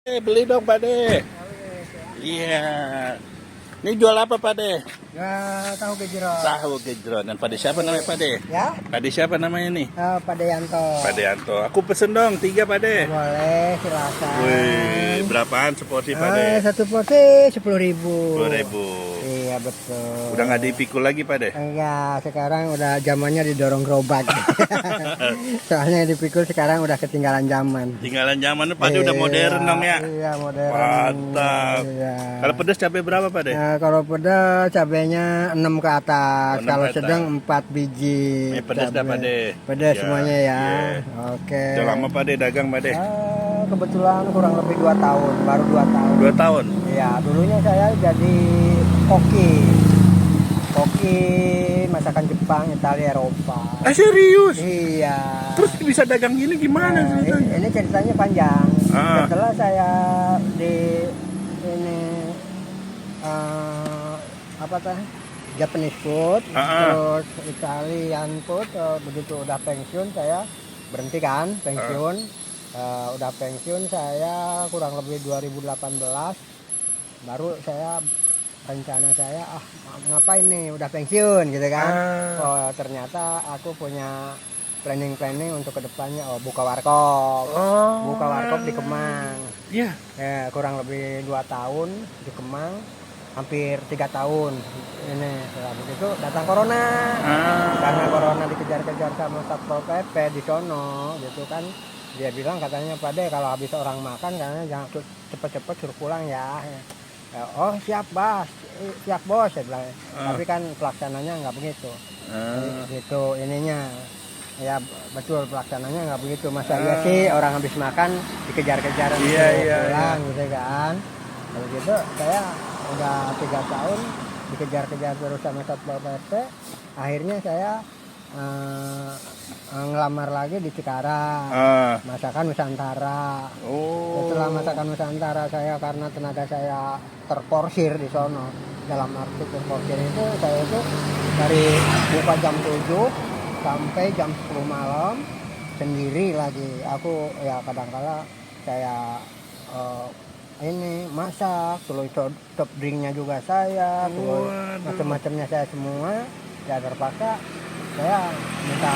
Beli dong Pak De. Iya. Ini jual apa Pak De? Ya, tahu gejrot. Tahu gejrot. Dan Pak De siapa namanya Pak De? Ya? Pak De siapa namanya nih? Pak Deyanto. Pak Deyanto. Aku pesen dong 3 Pak De. Boleh, silakan. Wih, berapaan seporsi Pak De? Satu porsi 10.000. 10.000. Iya betul. Udah nggak dipikul lagi Pak De? Enggak, sekarang udah zamannya didorong gerobak. Soalnya yang dipikul sekarang udah ketinggalan zaman. Tinggalan zaman Pak De udah modern dong ya? Iya, modern. Mantap. Iya. Kalau pedas cabai berapa Pak De? Kalau pedas cabenya 6 ke atas, 6 kalau ke atas. sedang 4 biji. Ini pedas dah Pak De. Pedas Ya, semuanya ya. iya. Oke. Udah lama Pak De dagang Pak De? Kebetulan kurang lebih 2 tahun, baru 2 tahun. 2 tahun? Iya, dulunya saya jadi koki. Koki masakan Jepang, Italia, Eropa. Serius? Iya. Terus bisa dagang gini gimana ceritanya? Ini ceritanya panjang. Ah. Setelah saya di ini apa tah? Japanese food, terus Italian food, begitu udah pensiun saya berhenti kan, pensiun. Udah pensiun saya kurang lebih 2018, baru saya rencana saya ngapain nih udah pensiun gitu kan. Oh ternyata aku punya planning untuk kedepannya, buka warkop. Buka warkop di Kemang. Iya. Ya, kurang lebih 2 tahun di Kemang, hampir 3 tahun ini. Setelah begitu datang corona. Karena corona dikejar-kejar sama Satpol PP di sono gitu kan. Dia bilang katanya Pak De kalau habis orang makan katanya jangan cepet-cepet suruh pulang ya. Oh siap bos saya bilang. Tapi kan pelaksananya nggak begitu. Gitu ininya. Ya betul pelaksananya nggak begitu. Masa iya sih orang habis makan dikejar-kejar pulang gitu kan. Kalau gitu saya udah 3 tahun dikejar-kejar terus sama Satpol PP. Akhirnya saya ngelamar lagi di Cikarang, masakan Nusantara. Setelah masakan Nusantara saya karena tenaga saya terporsir di sono. Dalam arti terporsir itu saya itu dari buka jam 7 sampai jam 10 malam sendiri lagi. Aku ya kadang-kala saya ini masak, terus top drinknya juga saya, terus macam-macamnya saya semua. Ya terpaksa saya minta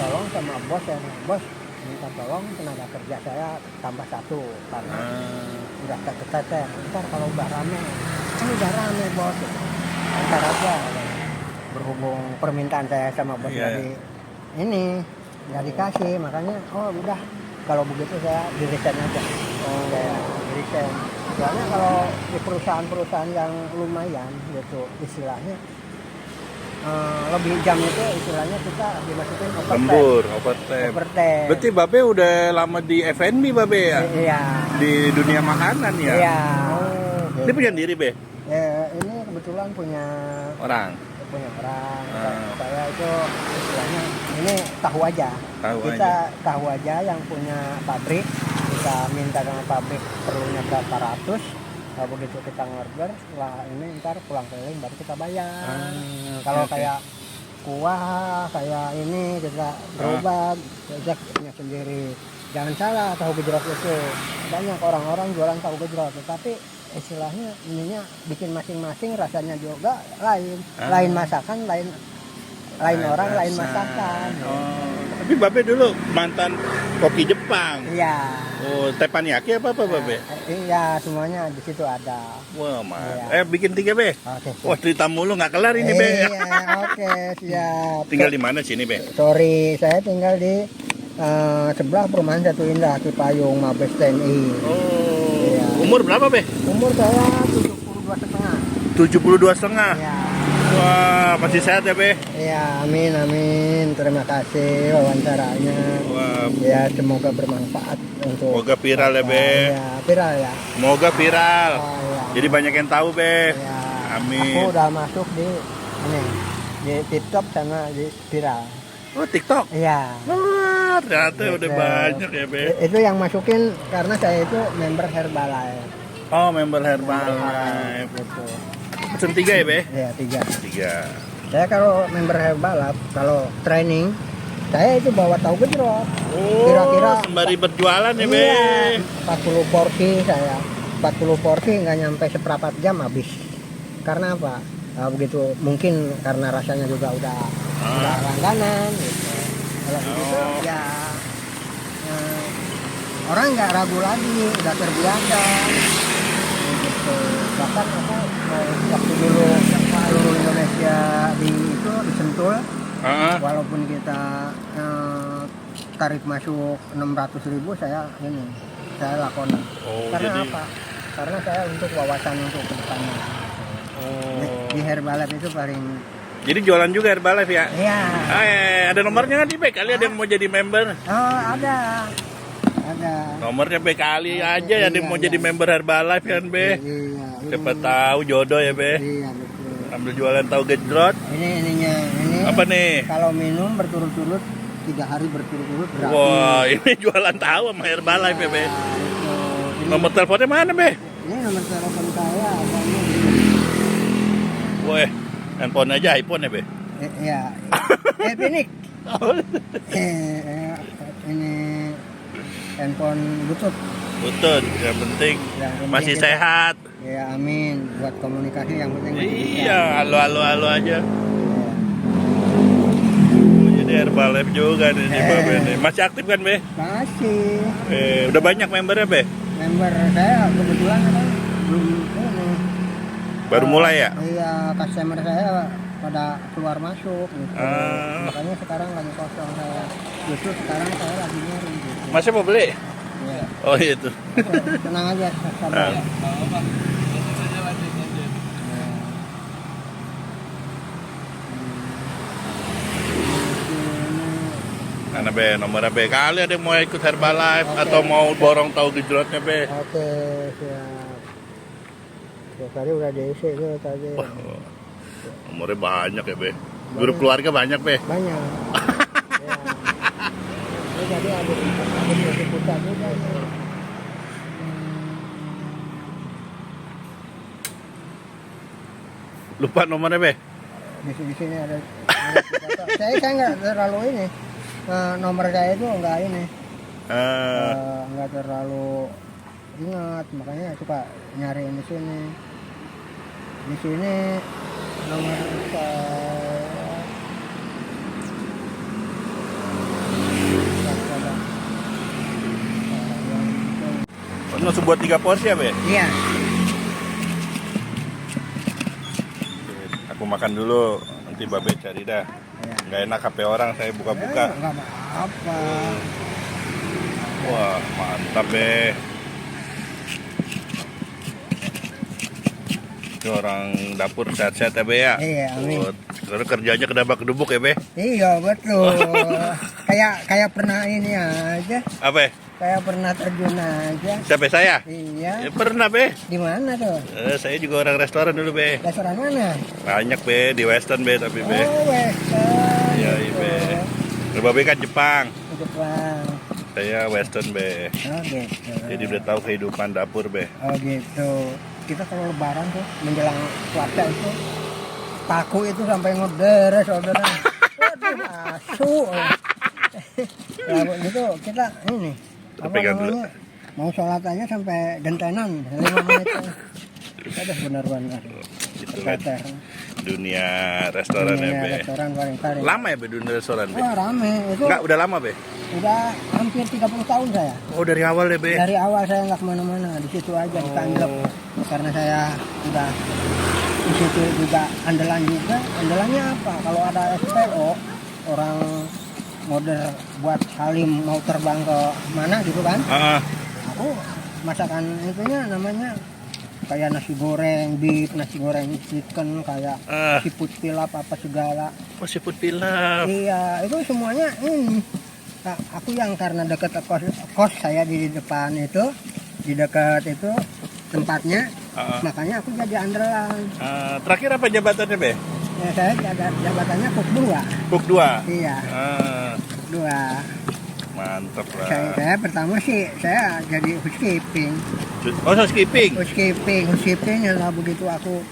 tolong sama bos ya, bos minta tolong tenaga kerja saya tambah 1 karena udah keteter. Ntar kalau udah rame, kan udah rame bos, ntar aja. Berhubung permintaan saya sama bos dari ini nggak dikasih, makanya udah kalau begitu saya di-resign aja. Saya di-resign. Soalnya kalau di perusahaan-perusahaan yang lumayan gitu istilahnya, lebih jam itu istilahnya kita dimasukin overtime. Berarti Babe udah lama di F&B Babe ya? Iya. Di dunia makanan ya? Iya. Ini punya diri Be? Ini kebetulan punya orang. Saya itu istilahnya ini tahu aja. Tahu aja yang punya pabrik, kita minta sama pabrik perlunya berapa ratus. Kalau begitu kita ngorder, setelah ini ntar pulang keliling baru kita bayar. Kalau kayak kuah, kayak ini kita gerobak, kita punya sendiri. Jangan salah, tahu gejrot itu banyak orang-orang jualan tahu gejrot, tapi istilahnya ininya bikin masing-masing rasanya juga lain masakan, lain orang, lain masakan. Tapi Babe dulu mantan koki Jepang. Iya. Teppanyaki apa Babe? Iya, semuanya di situ ada. Wah, bikin 3 Be. Oke. Wah, cerita mulu nggak kelar ini Be. Iya, oke, siap. Tinggal di mana sini Be? Sorry, saya tinggal di sebelah perumahan Satu Indah, Cipayung, Mabes TNI. Iya. Umur berapa Be? Umur saya 72,5. 72,5. Iya. Wah, masih sehat ya Be? Iya, amin. Terima kasih wawancaranya. Wah. Ya, semoga bermanfaat untuk. Semoga viral ya Be. Iya, viral ya. Semoga viral. Iya. Jadi banyak yang tahu Be. Iya. Amin. Aku udah masuk di TikTok sama di viral. TikTok? Iya. Wah, ternyata udah banyak ya Be. Itu yang masukin karena saya itu member Herbalife. Member Herbalife. Gitu. Pesen 3 ya Be? Iya, 3. 3. Saya kalau member Herbalife, kalau training Saya itu bawa tahu gejrot. Oh, Kira-kira sembari berjualan ya, Be. iya, 40 porsi saya. 40 porsi nggak nyampe seperempat jam habis. Karena apa? Begitu mungkin karena rasanya juga udah langganan gitu. Kalau begitu ya orang nggak ragu lagi, udah terbiasa gitu. Bahkan aku waktu dulu seluruh Indonesia di Sentul, walaupun kita tarif masuk 600.000 saya lakonan. Karena jadi... apa? Karena saya untuk wawasan untuk kedepannya. Di Herbalife itu paling. Jadi jualan juga Herbalife ya? Iya. Ada nomornya nggak di Be? Kali ada yang mau jadi member? Oh, ada. Nomornya Be, kali aja ya, ada yang mau jadi member Herbalife kan, Be? Iya. Siapa tahu jodoh ya, Be? Iya, betul. Ambil jualan tahu gejrot. Ini Apa nih? kalau minum berturut-turut 3 hari berturut-turut berarti. Wah, ini jualan tahu sama Herbalife ya, Be? Nomor teleponnya mana, Be? Ini nomor telepon saya adanya di Wah, handphone aja iPhone ya, Be? Iya. Pinik. Ini handphone Bluetooth. Butut, yang penting masih kita, sehat. Ya, amin. Buat komunikasi yang penting masih bisa. Iya, halo aja. Jadi Herbalife juga nih, Be. Masih aktif kan, Be? Masih. Udah banyak membernya, Be? Member saya kebetulan kan belum ini. Baru mulai ya? Iya, customer saya pada keluar masuk gitu. Makanya sekarang lagi kosong saya. Justru sekarang saya lagi nyari gitu. Masih mau beli? Iya. Oh itu. Tenang aja, sabar. Mana, Be? Nomornya, Be? Kali ada yang mau ikut Herbalife atau mau borong tahu gejrotnya, Be? Oke, siap. Tadi udah diisi tuh tadi. Nomornya banyak ya, Be? Grup keluarga banyak, Be? Banyak. Ya. Ini tadi ada pusat juga. Lupa nomornya, Be? Di sini ada saya nggak terlalu ini. Nomor saya itu nggak ini. Nggak terlalu ingat, makanya suka nyariin di sini. Di sini nomor saya Langsung buat 3 porsi ya, Be? iya. Aku makan dulu, nanti Babe cari dah. Iya. Nggak enak HP orang, saya buka-buka. Nggak apa-apa. Wah, mantap, Be. Itu orang dapur sehat-sehat ya, Be ya? Iya, amin. Karena kerjanya kedabak-kedubuk ya, Be? Iya, betul. kayak pernah ini aja. Apa? Kayak pernah terjun aja. Siapa, saya? Iya. Ya, pernah, Be. Di mana tuh? Saya juga orang restoran dulu, Be. Restoran mana? Banyak, Be. Di Western, Be, tapi, Be. Oh, Western. Iya, Be. Babe kan Jepang. Jepang. Saya Western, Be. Oh, gitu. Jadi udah tahu kehidupan dapur, Be. Oh, gitu. Kita kalau lebaran tuh menjelang puasa itu paku itu sampai ngeder, saudara. Waduh, asu. Lalu gitu kita ini apa namanya? Mau sholat aja sampai gentenan 5 menit. Aduh, benar-benar. Itu kan dunia restoran ya, Be. Restoran paling-paling. Lama ya, Be, dunia restoran, Be? Oh, rame. Itu Enggak, udah lama, Be? udah hampir 30 tahun saya. Oh, dari awal ya, Be? Dari awal saya nggak kemana-mana, di situ aja di Tanjung. Karena saya udah di situ juga andalan juga. Andalannya apa? Kalau ada SPO, orang order buat Halim mau terbang ke mana gitu kan? Aku masakan itunya namanya kayak nasi goreng beef, nasi goreng chicken, kayak siput pilaf apa segala. Oh, siput pilaf. Iya, itu semuanya ini. Nah, aku yang karena dekat kos saya di depan itu, di dekat itu tempatnya, makanya aku jadi andalan. Terakhir apa jabatannya, Be? Ya, saya jabatannya Kuk 2. Kuk 2? Iya. Kuk 2. Mantap lah. Saya pertama sih saya jadi housekeeping. Oh, housekeeping? Housekeeping ya, begitu aku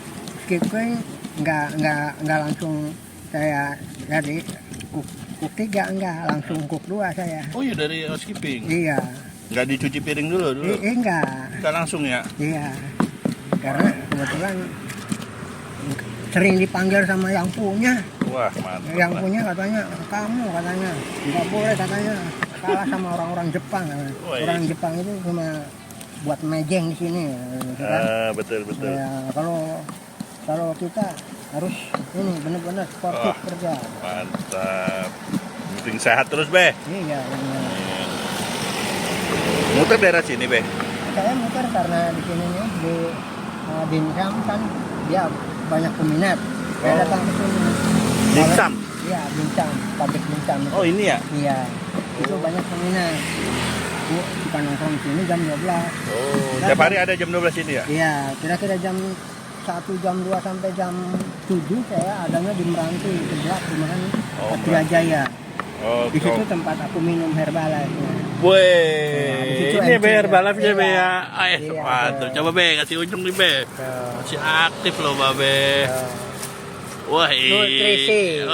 housekeeping nggak langsung saya jadi Cook 3 enggak, langsung cook 2 saya. Oh iya, dari housekeeping. Iya. Nggak dicuci piring dulu? Enggak. Nggak langsung ya? Iya. Karena kebetulan sering dipanggil sama yang punya. Wah, mantap. Yang punya katanya, kamu katanya nggak boleh katanya kalah sama orang-orang Jepang. Woi. Orang Jepang itu cuma buat mejeng di sini. Gitu kan. Betul. Ya, kalau kita harus ini benar-benar sportif kerja. Mantap. Penting sehat terus, Be. Iya, benar. Muter daerah sini, Be. Saya muter karena di sini nih di Dimsum kan dia banyak peminat. Saya datang ke sini. Dimsum? Iya, Dimsum, pabrik Dimsum. Oh, ini ya? Iya, itu banyak peminat. Kita nongkrong di sini jam 12. Oh, tiap hari ada jam 12 ini ya? Iya, kira-kira jam 1, jam 2 sampai jam 7 saya adanya di Meranti, sebelah perumahan Satria Jaya. Oh, Di situ tempat aku minum Herbalife. Wih, ini Be Herbalife-nya, Be ya. Iya, Mantap. Coba, Be, kasih ujung nih, Be. Masih aktif loh, Be. Wah, Nutrisi.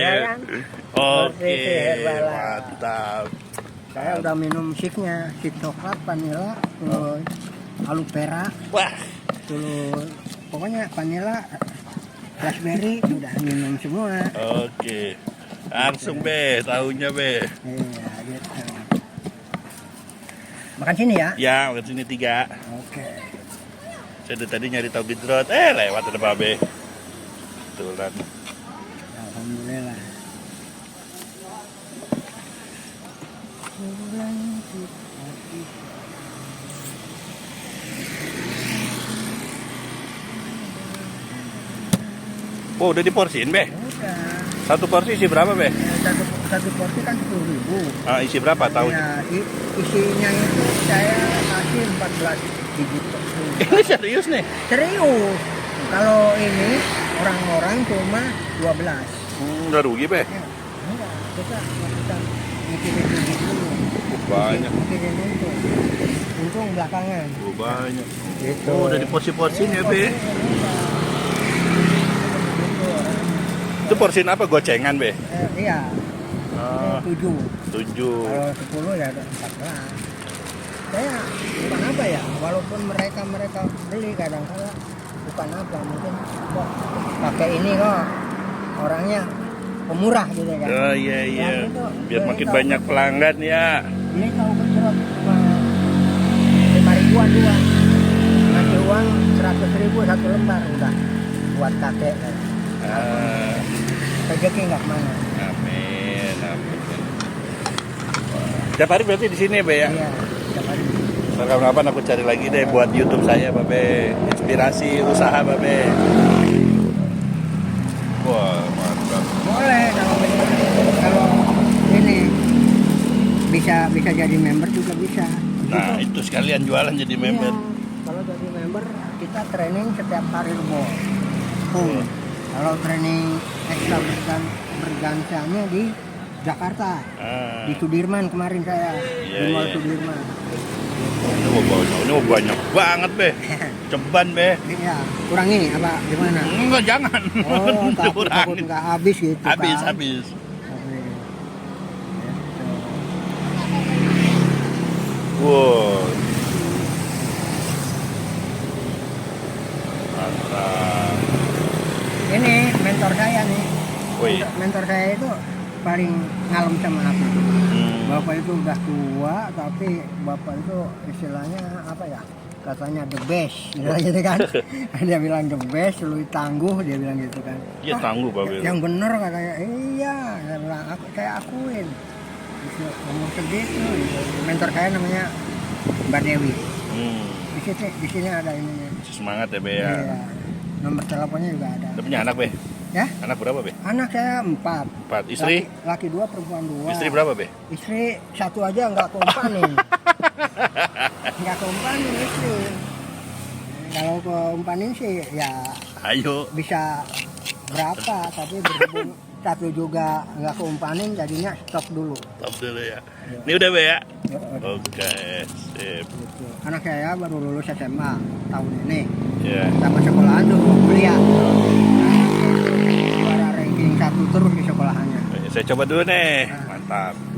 Ya kan? Oke, Nutrisi Herbalife. mantap. Saya udah minum shake-nya, shake coklat, vanilla, terus aloe vera, Wah, terus pokoknya vanilla, raspberry udah minum semua. oke. Langsung, Be, tahunya, Be. Iya, gitu. Makan sini ya? Ya, makan sini 3. Oke. Saya dari tadi nyari tahu gejrot, lewat ada Babe. Betulan. Alhamdulillah. Oh, udah diporsiin, Be? Udah. Satu porsi isi berapa, Be? Satu porsi kan 10.000. Isi berapa tahu? Ya, isinya itu saya kasih 14 biji tepung. Ini serius nih? Serius. Kalau ini orang-orang cuma 12. Nggak rugi, Be? Ya, enggak. Kita mikirin duit dulu. Banyak. Mikirin untung belakangan. Banyak. Gitu. Oh, udah diporsi-porsiin ya, Be? Itu porsiin apa? Gocengan, Be? Iya. 7. 7. Kalau 10 ya 14. Saya bukan apa ya, walaupun mereka beli kadang-kadang bukan apa, mungkin kok pakai ini kok orangnya pemurah gitu kan. Oh iya. Itu, Biar makin banyak pelanggan ya. Ini tahu gejrot cuma 5.000-an doang. Ngasih uang 100.000 satu lembar udah buat kakek. Rezeki nggak kemana. Amin. Tiap hari berarti di sini, Be, ya? Iya, tiap hari. Kapan-kapan aku cari lagi deh buat YouTube saya, Babe. Inspirasi usaha, Babe. Wah, mantap. Boleh kalau ini bisa jadi member juga bisa. Nah, itu sekalian jualan jadi member. Iya, kalau jadi member kita training setiap hari Rebo. Kalau training ekstra bergantiannya di Jakarta, di Sudirman kemarin saya, di Mall Sudirman. Ini banyak banget, Be. Ceban, Be. Iya, kurangi apa gimana? Enggak, jangan. Oh, takut nggak habis gitu. Habis. Wow. Mantap. Ini mentor saya nih. Woi. Mentor saya itu paling ngalem sama aku. Bapak itu udah tua, tapi bapak itu istilahnya apa ya? Katanya the best, gitu kan? Dia bilang the best, lu tangguh, dia bilang gitu kan. Iya, tangguh, Babe. Yang bener katanya, iya, saya bilang, saya akuin. Umur segitu, mentor saya namanya Mbak Dewi. Di sini ada ininya. Semangat ya, Be, ya. Iya. Nomor teleponnya juga ada. Udah punya anak, Be? Ya? Anak berapa, Be? Anak saya 4. 4. Istri? Laki 2, perempuan 2. Istri berapa, Be? Istri 1 aja nggak kompanin. Nggak kompanin istri. Kalau kompanin sih ya Ayo. bisa berapa, tapi berhubung 1 juga nggak kompanin jadinya stop dulu. Stop dulu ya. Ini udah, Be, ya? Oke, sip. Gitu. Anak saya baru lulus SMA tahun ini. Ya. Sama sekolahan tuh mau kuliah. Juara ranking 1 terus di sekolahannya. Saya coba dulu nih. Mantap.